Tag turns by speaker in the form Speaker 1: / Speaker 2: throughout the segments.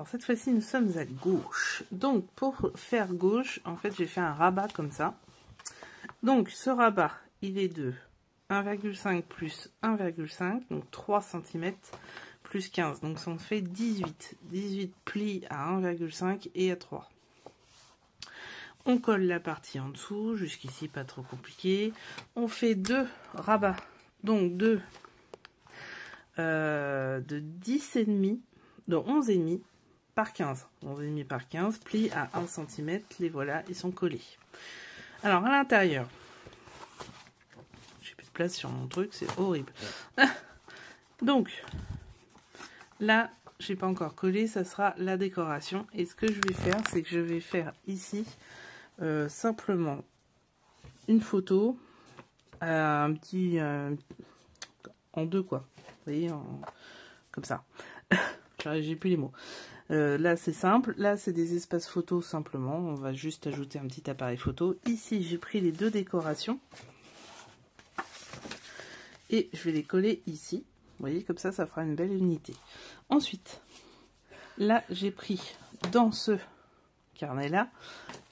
Speaker 1: Alors cette fois-ci nous sommes à gauche. Donc pour faire gauche, en fait j'ai fait un rabat comme ça. Donc ce rabat il est de 1,5 plus 1,5, donc 3 cm plus 15. Donc ça en fait 18. 18 plis à 1,5 et à 3. On colle la partie en dessous, jusqu'ici pas trop compliqué. On fait 2 rabats, donc de 10,5, de 11,5 par 15. 11,5 par 15, plis à 1 cm, les voilà, ils sont collés. Alors à l'intérieur, j'ai plus de place sur mon truc, c'est horrible. Donc là, j'ai pas encore collé, ça sera la décoration. Et ce que je vais faire, c'est que je vais faire ici simplement une photo, un petit en deux quoi. Vous voyez, comme ça. J'ai plus les mots. Là c'est simple, là c'est des espaces photos simplement, on va juste ajouter un petit appareil photo. Ici j'ai pris les deux décorations et je vais les coller ici. Vous voyez, comme ça fera une belle unité. Ensuite, là j'ai pris dans ce carnet là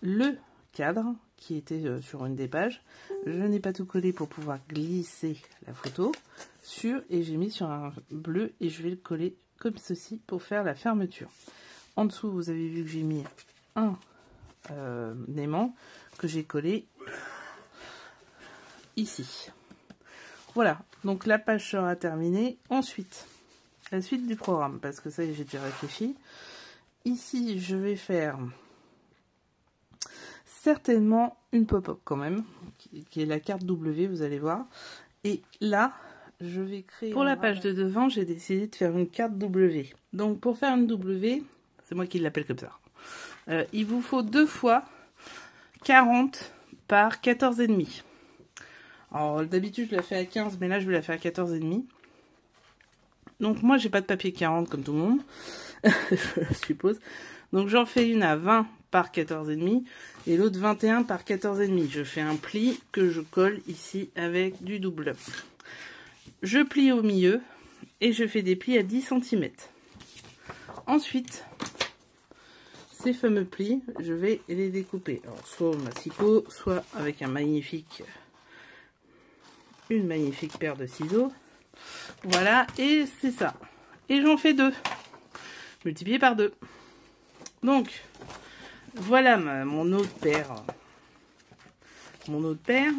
Speaker 1: le cadre qui était sur une des pages. Je n'ai pas tout collé pour pouvoir glisser la photo sur, et j'ai mis sur un bleu et je vais le coller comme ceci pour faire la fermeture. En dessous, vous avez vu que j'ai mis un aimant que j'ai collé ici. Voilà, donc la page sera terminée. Ensuite, la suite du programme, parce que ça j'ai déjà réfléchi. Ici, je vais faire certainement une pop-up quand même, qui est la carte W, vous allez voir. Et là, je vais créer... Pour la page de devant, j'ai décidé de faire une carte W. Donc pour faire une W, c'est moi qui l'appelle comme ça. Il vous faut 2 fois 40 par 14,5. Alors d'habitude je la fais à 15, mais là je vais la faire à 14,5. Donc moi j'ai pas de papier 40 comme tout le monde, je suppose. Donc j'en fais une à 20 par 14,5 et l'autre 21 par 14,5. Je fais un pli que je colle ici avec du double. Je plie au milieu et je fais des plis à 10 cm. Ensuite, ces fameux plis, je vais les découper. Alors, soit au massicot, soit avec une magnifique paire de ciseaux. Voilà, et c'est ça. Et j'en fais 2, multiplié par 2. Donc, voilà mon autre paire. Mon autre paire.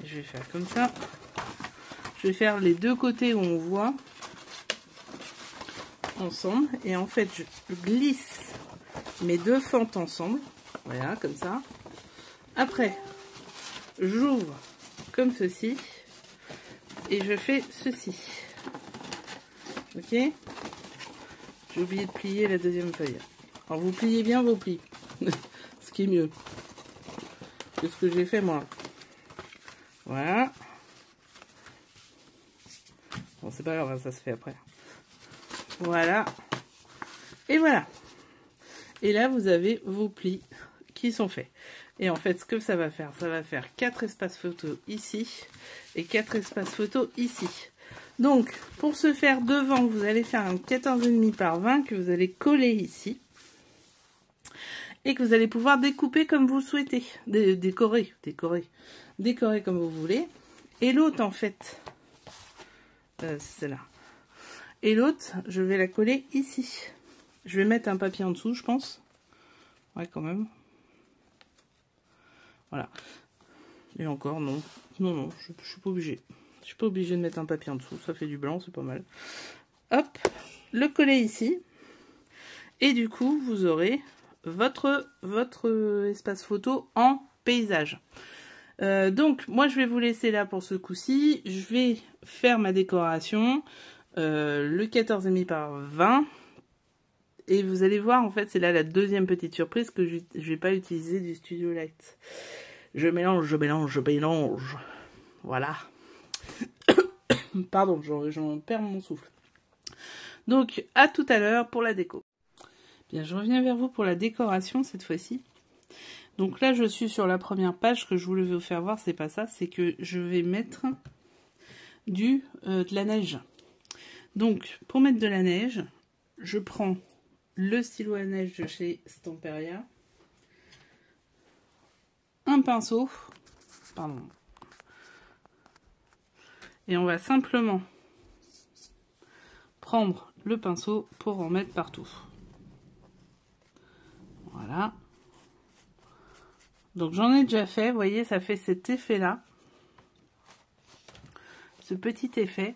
Speaker 1: Je vais faire comme ça. Je vais faire les deux côtés où on voit ensemble. Et en fait, je glisse mes deux fentes ensemble. Voilà, comme ça. Après, j'ouvre comme ceci. Et je fais ceci. Ok? J'ai oublié de plier la deuxième feuille. Alors, vous pliez bien vos plis. Ce qui est mieux. C'est ce que j'ai fait moi. Voilà. Bon, c'est pas grave, ça se fait après. Voilà. Et voilà. Et là, vous avez vos plis qui sont faits. Et en fait, ce que ça va faire 4 espaces photos ici et 4 espaces photos ici. Donc, pour ce faire devant, vous allez faire un 14,5 par 20 que vous allez coller ici. Et que vous allez pouvoir découper comme vous souhaitez. Décorer comme vous voulez. Et l'autre, en fait, c'est celle-là. Et l'autre, je vais la coller ici. Je vais mettre un papier en dessous, je pense. Ouais, quand même. Voilà. Et encore, non. Non, je suis pas obligée. Je suis pas obligée de mettre un papier en dessous. Ça fait du blanc, c'est pas mal. Hop, le coller ici. Et du coup, vous aurez votre espace photo en paysage. Donc, moi, je vais vous laisser là pour ce coup-ci. Je vais faire ma décoration. Le 14,5 par 20. Et vous allez voir, en fait, c'est là la deuxième petite surprise que je vais pas utiliser du Studio Light. Je mélange. Voilà. Pardon, j'en perds mon souffle. Donc, à tout à l'heure pour la déco. Bien, je reviens vers vous pour la décoration cette fois-ci. Donc là, je suis sur la première page. Ce que je voulais vous faire voir, c'est pas ça. C'est que je vais mettre de la neige. Donc, pour mettre de la neige, je prends le stylo à neige de chez Stamperia, un pinceau, pardon, et on va simplement prendre le pinceau pour en mettre partout. Voilà. Donc j'en ai déjà fait, vous voyez, ça fait cet effet-là. Ce petit effet.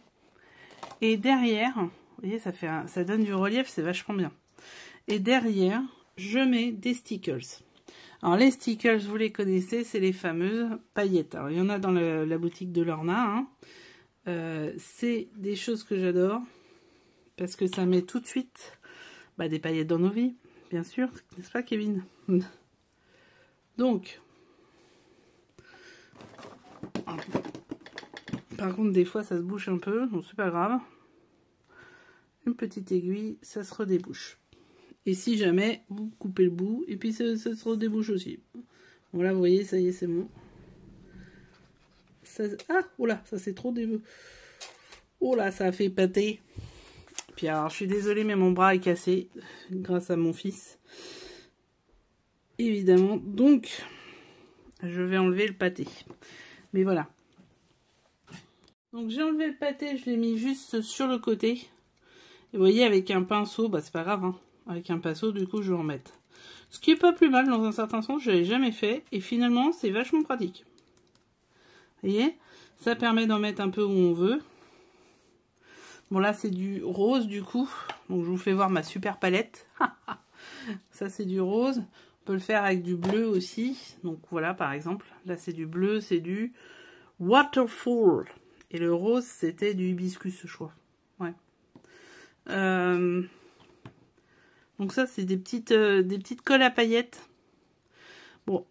Speaker 1: Et derrière, vous voyez, ça donne du relief, c'est vachement bien. Et derrière, je mets des stickers. Alors les stickers, vous les connaissez, c'est les fameuses paillettes. Alors il y en a dans la boutique de Lorna. Hein. C'est des choses que j'adore. Parce que ça met tout de suite des paillettes dans nos vies, bien sûr. N'est-ce pas, Kevin? Donc, par contre, des fois, ça se bouche un peu. Donc, c'est pas grave. Une petite aiguille, ça se redébouche. Et si jamais, vous coupez le bout, et puis ça se redébouche aussi. Voilà, vous voyez, ça y est, c'est bon. Ça, ah, oh là, ça c'est trop dégueu. Oh là, ça a fait pâter. Puis alors, je suis désolée, mais mon bras est cassé grâce à mon fils. Évidemment, donc, je vais enlever le pâté. Mais voilà. Donc, j'ai enlevé le pâté, je l'ai mis juste sur le côté. Et vous voyez, avec un pinceau, c'est pas grave, hein. Avec un pinceau, du coup, je vais en mettre. Ce qui est pas plus mal dans un certain sens, je l'avais jamais fait. Et finalement, c'est vachement pratique. Vous voyez, ça permet d'en mettre un peu où on veut. Bon, là, c'est du rose, du coup. Donc, je vous fais voir ma super palette. Ça, c'est du rose. On peut le faire avec du bleu aussi. Donc, voilà, par exemple. Là, c'est du bleu, c'est du Waterfall. Et le rose, c'était du hibiscus, je crois. Ouais. Donc, ça, c'est des petites colles à paillettes. Bon.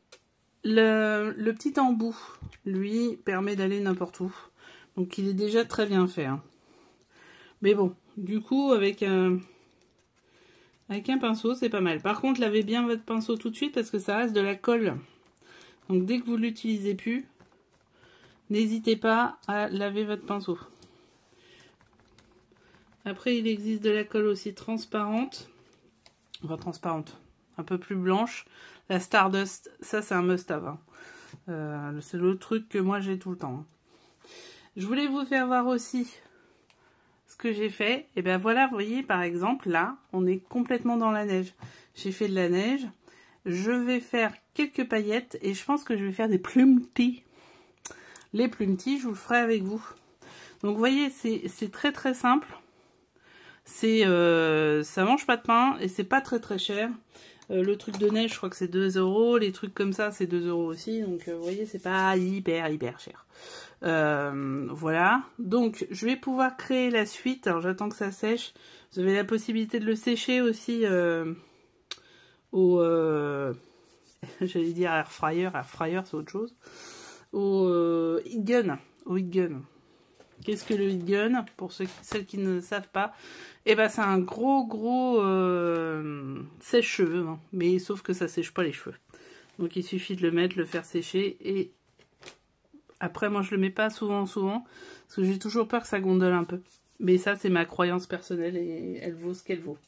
Speaker 1: Le petit embout, lui, permet d'aller n'importe où. Donc, il est déjà très bien fait, hein. Mais bon, du coup, avec un pinceau, c'est pas mal. Par contre, lavez bien votre pinceau tout de suite parce que ça reste de la colle. Donc, dès que vous ne l'utilisez plus, n'hésitez pas à laver votre pinceau. Après, il existe de la colle aussi transparente. Enfin, transparente. Un peu plus blanche. La Stardust, ça, c'est un must-have. Hein. C'est le truc que moi, j'ai tout le temps. Hein. Je voulais vous faire voir aussi ce que j'ai fait. Et bien voilà, vous voyez, par exemple, là, on est complètement dans la neige. J'ai fait de la neige. Je vais faire quelques paillettes et je pense que je vais faire des plumetis. Les plumetis, je vous le ferai avec vous. Donc, vous voyez, c'est très très simple. Ça mange pas de pain et c'est pas très très cher. Le truc de neige, je crois que c'est 2 €. Les trucs comme ça, c'est 2 € aussi. Donc, vous voyez, c'est pas hyper cher. Voilà. Donc, je vais pouvoir créer la suite. Alors, j'attends que ça sèche. Vous avez la possibilité de le sécher aussi au... j'allais dire air fryer. Air fryer, c'est autre chose. Au heat gun. Au heat gun. Qu'est-ce que le heat gun? Pour celles qui ne savent pas, et c'est un gros sèche-cheveux, hein. Mais sauf que ça sèche pas les cheveux. Donc il suffit de le mettre, le faire sécher, et après moi je le mets pas souvent, parce que j'ai toujours peur que ça gondole un peu. Mais ça c'est ma croyance personnelle et elle vaut ce qu'elle vaut.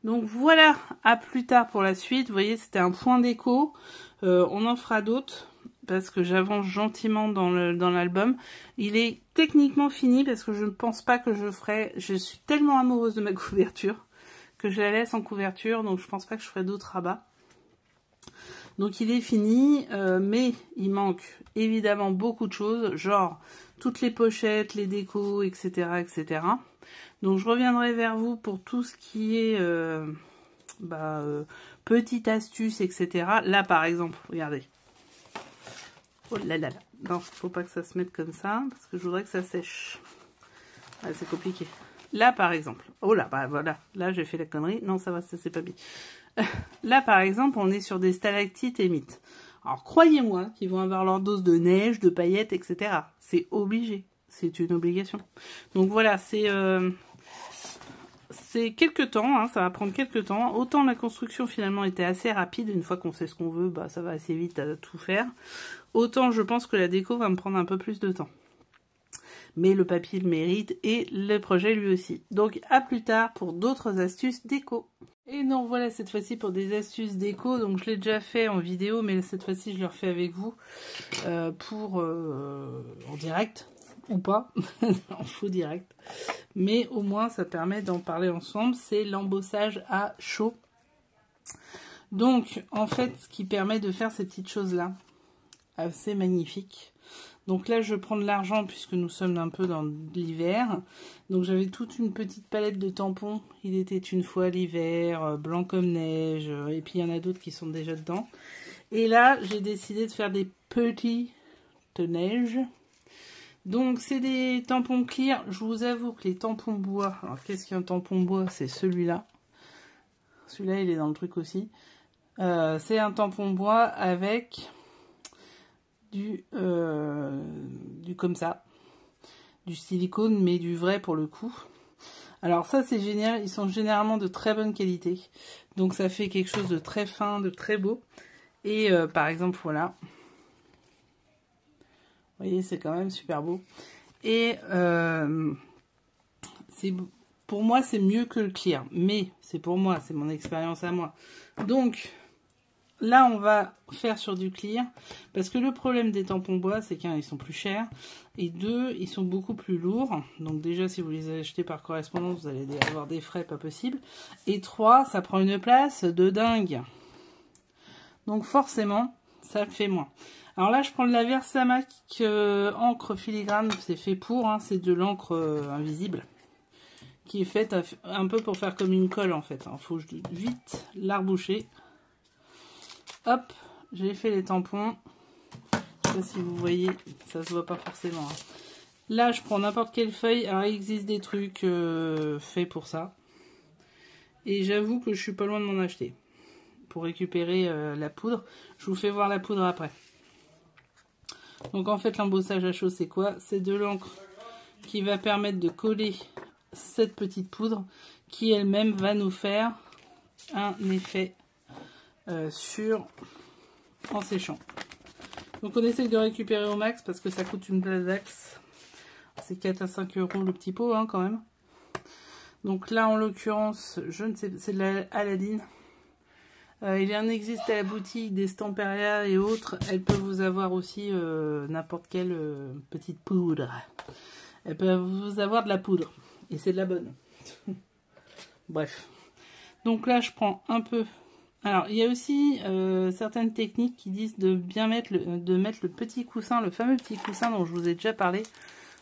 Speaker 1: Donc voilà, à plus tard pour la suite. Vous voyez, c'était un point déco. On en fera d'autres parce que j'avance gentiment dans l'album. Il est techniquement fini parce que je ne pense pas que je ferai... Je suis tellement amoureuse de ma couverture que je la laisse en couverture. Donc je pense pas que je ferai d'autres rabats. Donc il est fini, mais il manque évidemment beaucoup de choses. Genre toutes les pochettes, les décos, etc. etc. Donc je reviendrai vers vous pour tout ce qui est petite astuce, etc. Là par exemple, regardez. Oh là là là. Non, faut pas que ça se mette comme ça, parce que je voudrais que ça sèche. Ouais, c'est compliqué. Là par exemple. Oh là, voilà. Là j'ai fait la connerie. Non, ça va, ça c'est pas bien. Là par exemple, on est sur des stalactites et mythes. Alors croyez-moi qu'ils vont avoir leur dose de neige, de paillettes, etc. C'est obligé. C'est une obligation. Donc voilà, c'est quelques temps, hein, ça va prendre quelques temps. Autant la construction finalement était assez rapide, une fois qu'on sait ce qu'on veut, ça va assez vite à tout faire. Autant je pense que la déco va me prendre un peu plus de temps. mais le papier le mérite et le projet lui aussi. Donc à plus tard pour d'autres astuces déco. Et non, voilà cette fois-ci pour des astuces déco, donc je l'ai déjà fait en vidéo, mais cette fois-ci je le refais avec vous en direct, ou pas, en faux direct, mais au moins ça permet d'en parler ensemble. C'est l'embossage à chaud. Donc en fait ce qui permet de faire ces petites choses là, assez magnifiques. Donc là, je prends de l'argent puisque nous sommes un peu dans l'hiver. Donc j'avais toute une petite palette de tampons. Il était une fois l'hiver, blanc comme neige. Et puis il y en a d'autres qui sont déjà dedans. Et là, j'ai décidé de faire des petits de neige. Donc c'est des tampons clear. Je vous avoue que les tampons bois... Alors qu'est-ce qu'un tampon bois? C'est celui-là. Celui-là, il est dans le truc aussi. C'est un tampon bois avec... du comme ça, du silicone, mais du vrai pour le coup. Alors ça c'est génial, ils sont généralement de très bonne qualité, donc ça fait quelque chose de très fin, de très beau. Et par exemple voilà, vous voyez, c'est quand même super beau. Et pour moi c'est mieux que le clear, mais c'est pour moi, c'est mon expérience à moi. Donc là, on va faire sur du clear, parce que le problème des tampons bois, c'est qu'un, ils sont plus chers, et deux, ils sont beaucoup plus lourds. Donc déjà, si vous les achetez par correspondance, vous allez avoir des frais pas possibles. Et trois, ça prend une place de dingue. Donc forcément, ça le fait moins. Alors là, je prends de la Versamac encre filigrane, c'est fait pour, hein, c'est de l'encre invisible, qui est faite un peu pour faire comme une colle en fait. Il faut vite la reboucher. Hop, j'ai fait les tampons. Je sais pas si vous voyez, ça se voit pas forcément. Hein. Là, je prends n'importe quelle feuille. Alors, il existe des trucs faits pour ça. Et j'avoue que je suis pas loin de m'en acheter. Pour récupérer la poudre. Je vous fais voir la poudre après. Donc, en fait, l'embossage à chaud, c'est quoi? C'est de l'encre qui va permettre de coller cette petite poudre qui, elle-même, va nous faire un effet en séchant. Donc on essaie de récupérer au max parce que ça coûte une blinde d'axe. C'est 4 à 5 euros le petit pot hein, quand même. Donc là en l'occurrence, je ne sais, c'est de la Aladdin. Il en existe à la boutique des Stamperia et autres. Elles peuvent vous avoir aussi n'importe quelle petite poudre. Elles peuvent vous avoir de la poudre. Et c'est de la bonne. Bref. Donc là je prends un peu. Alors, il y a aussi certaines techniques qui disent de bien mettre le petit coussin, le fameux petit coussin dont je vous ai déjà parlé,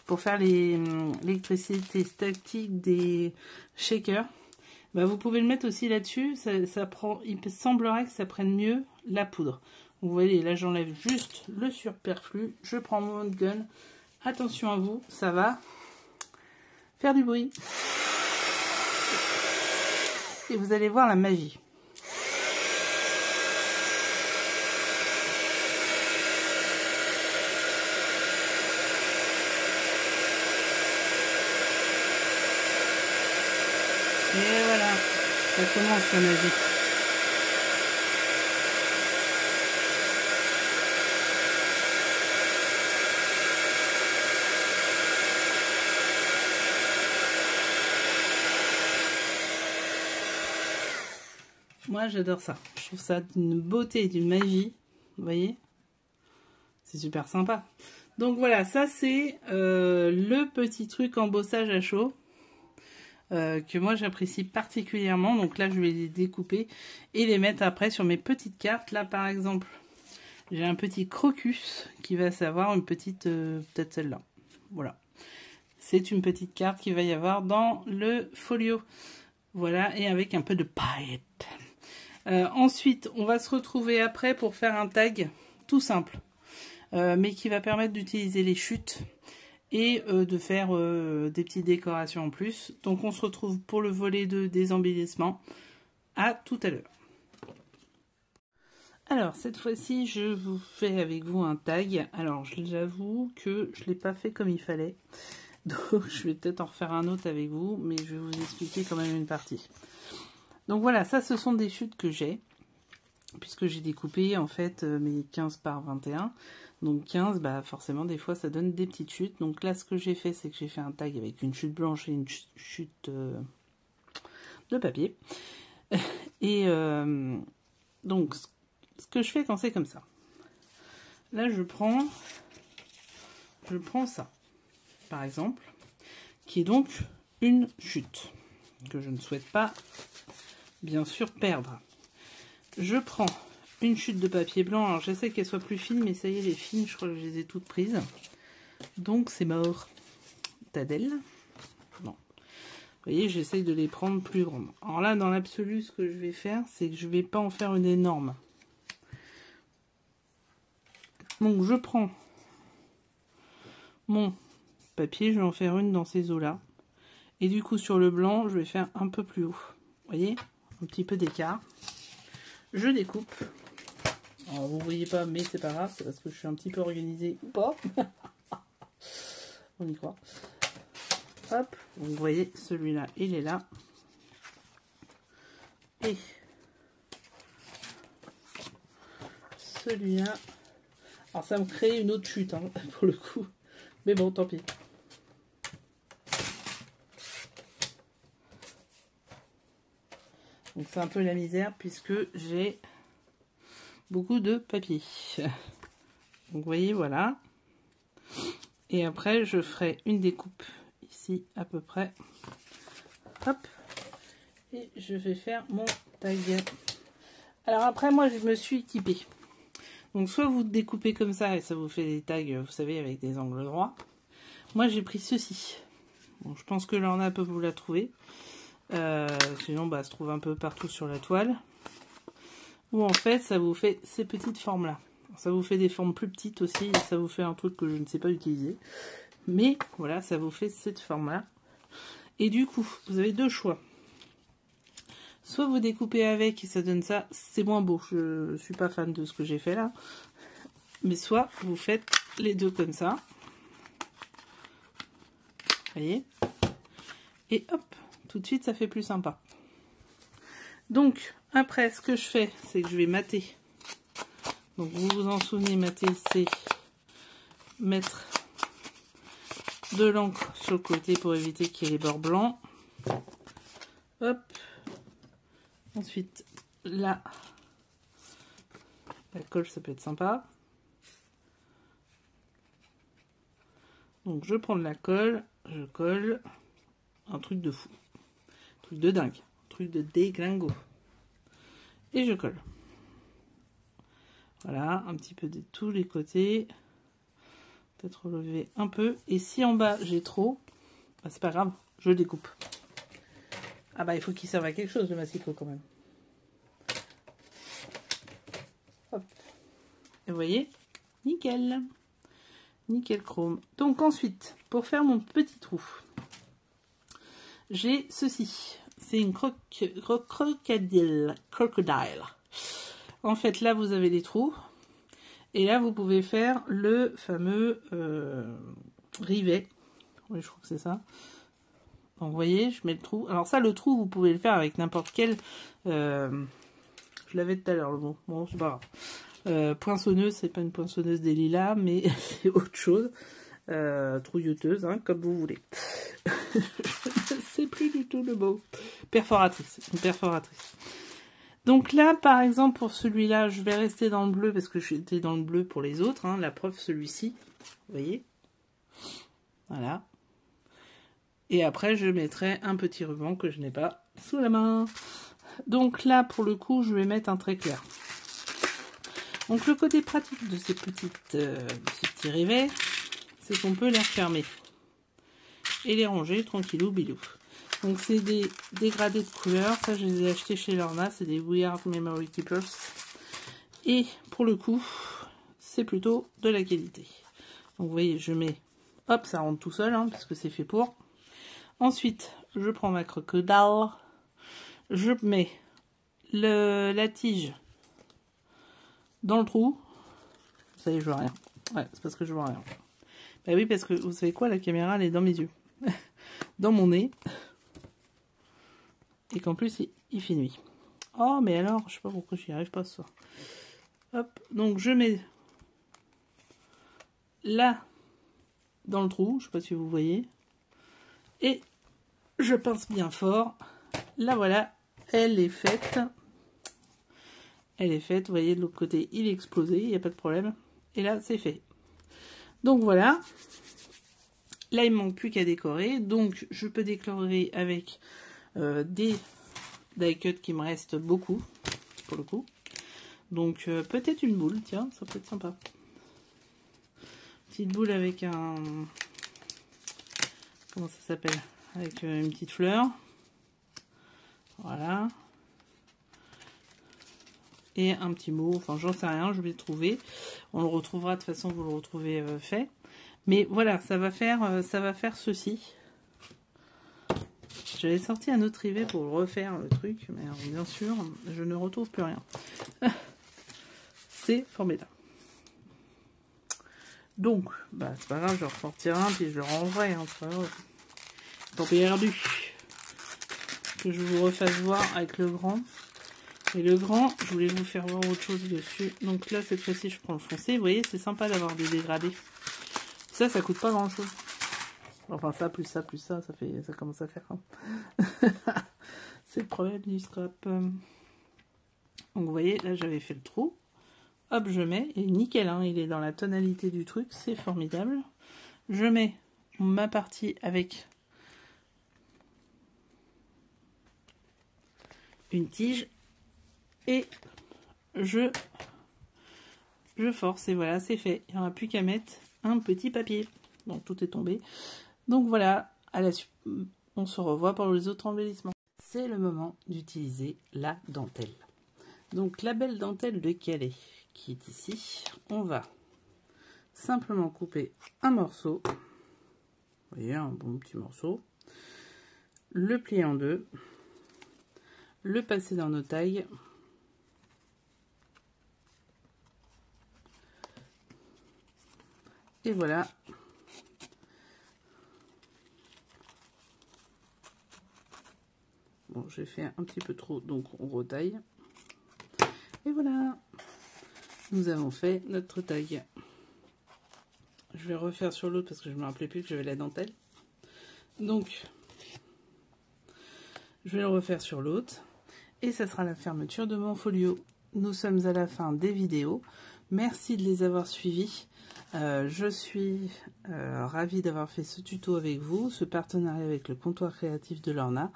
Speaker 1: pour faire l'électricité statique des shakers. Bah, vous pouvez le mettre aussi là-dessus, il semblerait que ça prenne mieux la poudre. Vous voyez, là j'enlève juste le superflu, je prends mon gun, attention à vous, ça va faire du bruit. Et vous allez voir la magie. Et voilà, ça commence la magie. Moi j'adore ça, je trouve ça d'une beauté, d'une magie, vous voyez, c'est super sympa. Donc voilà, ça c'est le petit truc embossage à chaud. Que moi j'apprécie particulièrement. Donc là je vais les découper et les mettre après sur mes petites cartes. Là par exemple j'ai un petit crocus qui va savoir une petite, peut-être celle-là, voilà, c'est une petite carte qu'il va y avoir dans le folio, voilà, et avec un peu de paillettes. Ensuite on va se retrouver après pour faire un tag tout simple mais qui va permettre d'utiliser les chutes et de faire des petites décorations en plus. Donc on se retrouve pour le volet 2 des embellissements. À tout à l'heure. Alors cette fois-ci je vous fais avec vous un tag. Alors j'avoue que je ne l'ai pas fait comme il fallait. Donc je vais peut-être en refaire un autre avec vous, mais je vais vous expliquer quand même une partie. Donc voilà, ça ce sont des chutes que j'ai, puisque j'ai découpé en fait mes 15 par 21. Donc 15, bah forcément des fois ça donne des petites chutes. Donc là ce que j'ai fait, c'est que j'ai fait un tag avec une chute blanche et une chute de papier. Et donc ce que je fais quand c'est comme ça, là je prends ça par exemple, qui est donc une chute que je ne souhaite pas bien sûr perdre. Je prends une chute de papier blanc, alors j'essaie qu'elle soit plus fine, mais ça y est, les fines, je crois que je les ai toutes prises. Donc c'est mort. Tadelle. Bon. Vous voyez, j'essaye de les prendre plus grandes. Alors là, dans l'absolu, ce que je vais faire, c'est que je ne vais pas en faire une énorme. Donc je prends mon papier, je vais en faire une dans ces eaux-là. Et du coup, sur le blanc, je vais faire un peu plus haut. Vous voyez, un petit peu d'écart. Je découpe. Alors, vous ne voyez pas, mais c'est pas grave, c'est parce que je suis un petit peu organisée ou pas. On y croit. Hop, vous voyez, celui-là, il est là. Et celui-là. Alors, ça me crée une autre chute, hein, pour le coup. Mais bon, tant pis. Donc, c'est un peu la misère, puisque j'ai beaucoup de papier. Donc vous voyez, voilà. Et après je ferai une découpe ici à peu près. Hop. Et je vais faire mon tag. Alors après moi je me suis équipée. Donc soit vous découpez comme ça et ça vous fait des tags, vous savez, avec des angles droits. Moi j'ai pris ceci. Bon, je pense que Lorna peut vous la trouver. Sinon bah, elle se trouve un peu partout sur la toile. Où en fait ça vous fait ces petites formes là. Ça vous fait des formes plus petites aussi, et ça vous fait un truc que je ne sais pas utiliser. Mais voilà, ça vous fait cette forme-là. Et du coup, vous avez deux choix. Soit vous découpez avec et ça donne ça, c'est moins beau. Je ne suis pas fan de ce que j'ai fait là. Mais soit vous faites les deux comme ça. Vous voyez? Et hop, tout de suite ça fait plus sympa. Donc, après, ce que je fais, c'est que je vais mater. Donc vous vous en souvenez, mater, c'est mettre de l'encre sur le côté pour éviter qu'il y ait les bords blancs. Hop. Ensuite, là, la colle, ça peut être sympa. Donc je prends de la colle, je colle. Un truc de fou. Un truc de dingue. Un truc de déglingo. Et je colle. Voilà, un petit peu de tous les côtés. Peut-être relever un peu. Et si en bas j'ai trop, bah, c'est pas grave, je découpe. Ah bah il faut qu'il serve à quelque chose le massicot quand même. Hop. Et vous voyez, nickel. Nickel chrome. Donc ensuite, pour faire mon petit trou, j'ai ceci. C'est une crocodile. En fait, là vous avez les trous. Et là, vous pouvez faire le fameux rivet. Oui, je crois que c'est ça. Donc, vous voyez, je mets le trou. Alors ça, le trou, vous pouvez le faire avec n'importe quel... je l'avais tout à l'heure, le mot. Bon, c'est pas grave. Poinçonneuse, c'est pas une poinçonneuse des lilas, mais c'est autre chose. Trouilloteuse, hein, comme vous voulez. C'est plus du tout le mot. Perforatrice. Une perforatrice. Donc là, par exemple, pour celui-là, je vais rester dans le bleu parce que j'étais dans le bleu pour les autres. Hein, la preuve, celui-ci. Vous voyez? Voilà. Et après, je mettrai un petit ruban que je n'ai pas sous la main. Donc là, pour le coup, je vais mettre un trait clair. Donc le côté pratique de ces petits rivets, c'est qu'on peut les refermer. Et les ranger tranquillou bilou. Donc c'est des dégradés de couleurs, ça je les ai achetés chez Lorna, c'est des Weird Memory Keepers. Et pour le coup, c'est plutôt de la qualité. Donc vous voyez, je mets, hop, ça rentre tout seul, hein, parce que c'est fait pour. Ensuite, je prends ma crocodile, je mets la tige dans le trou. Vous savez, je vois rien. Ouais, c'est parce que je vois rien. Bah oui, parce que vous savez quoi, la caméra elle est dans mes yeux. Dans mon nez. Et qu'en plus il fait nuit. Oh mais alors, je sais pas pourquoi j'y arrive pas ce soir. Hop, donc je mets là dans le trou, je sais pas si vous voyez, et je pince bien fort. Là voilà, elle est faite. Elle est faite, vous voyez de l'autre côté il est explosé, il n'y a pas de problème. Et là c'est fait. Donc voilà. Là il ne manque plus qu'à décorer. Donc je peux décorer avec des die cut qui me restent beaucoup pour le coup. Donc peut-être une boule, tiens, ça peut être sympa. Petite boule avec un... Comment ça s'appelle? Avec une petite fleur. Voilà. Et un petit mot, enfin j'en sais rien, je vais le trouver. On le retrouvera, de toute façon vous le retrouvez fait. Mais voilà, ça va faire ceci. J'avais sorti un autre rivet pour refaire le truc, mais alors, bien sûr, je ne retrouve plus rien. C'est formidable. Donc, bah, c'est pas grave, je ressortirai un, puis je le rangerai, hein, c'est pas grave. Tant perdu. Que je vous refasse voir avec le grand. Et le grand, je voulais vous faire voir autre chose dessus. Donc là, cette fois-ci, je prends le foncé. Vous voyez, c'est sympa d'avoir des dégradés. Ça coûte pas grand-chose. Enfin, ça, plus ça, ça commence à faire. Hein. C'est le problème du scrap. Donc, vous voyez, là, j'avais fait le trou. Hop, je mets. Et nickel, hein, il est dans la tonalité du truc. C'est formidable. Je mets ma partie avec une tige. Et je force. Et voilà, c'est fait. Il n'y aura plus qu'à mettre un petit papier. Bon, tout est tombé. Donc voilà, on se revoit pour les autres embellissements. C'est le moment d'utiliser la dentelle. Donc la belle dentelle de Calais qui est ici, on va simplement couper un morceau. Vous voyez, un bon petit morceau. Le plier en deux. Le passer dans nos tailles. Et voilà. Bon, j'ai fait un petit peu trop, donc on retaille. Et voilà. Nous avons fait notre taille. Je vais refaire sur l'autre parce que je ne me rappelais plus que j'avais la dentelle. Donc, je vais le refaire sur l'autre. Et ça sera la fermeture de mon folio. Nous sommes à la fin des vidéos. Merci de les avoir suivis. Je suis ravie d'avoir fait ce tuto avec vous, ce partenariat avec le comptoir créatif de Lorna.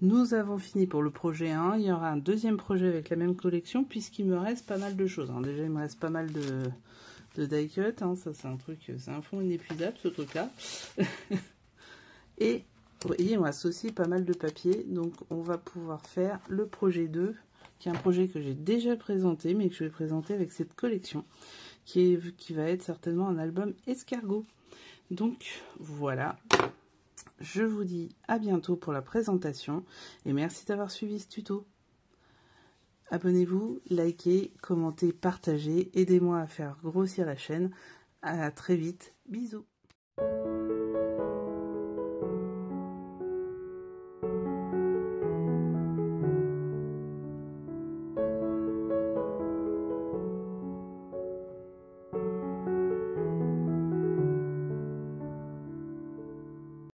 Speaker 1: Nous avons fini pour le projet 1. Il y aura un deuxième projet avec la même collection puisqu'il me reste pas mal de choses. Hein. Déjà, il me reste pas mal de die cut. Hein. Ça, c'est un truc, c'est un fond inépuisable, ce truc-là. Et vous voyez, il me reste aussi pas mal de papier. Donc, on va pouvoir faire le projet 2, qui est un projet que j'ai déjà présenté, mais que je vais présenter avec cette collection. Qui va être certainement un album escargot. Donc voilà, je vous dis à bientôt pour la présentation et merci d'avoir suivi ce tuto. Abonnez-vous, likez, commentez, partagez, aidez-moi à faire grossir la chaîne. À très vite, bisous.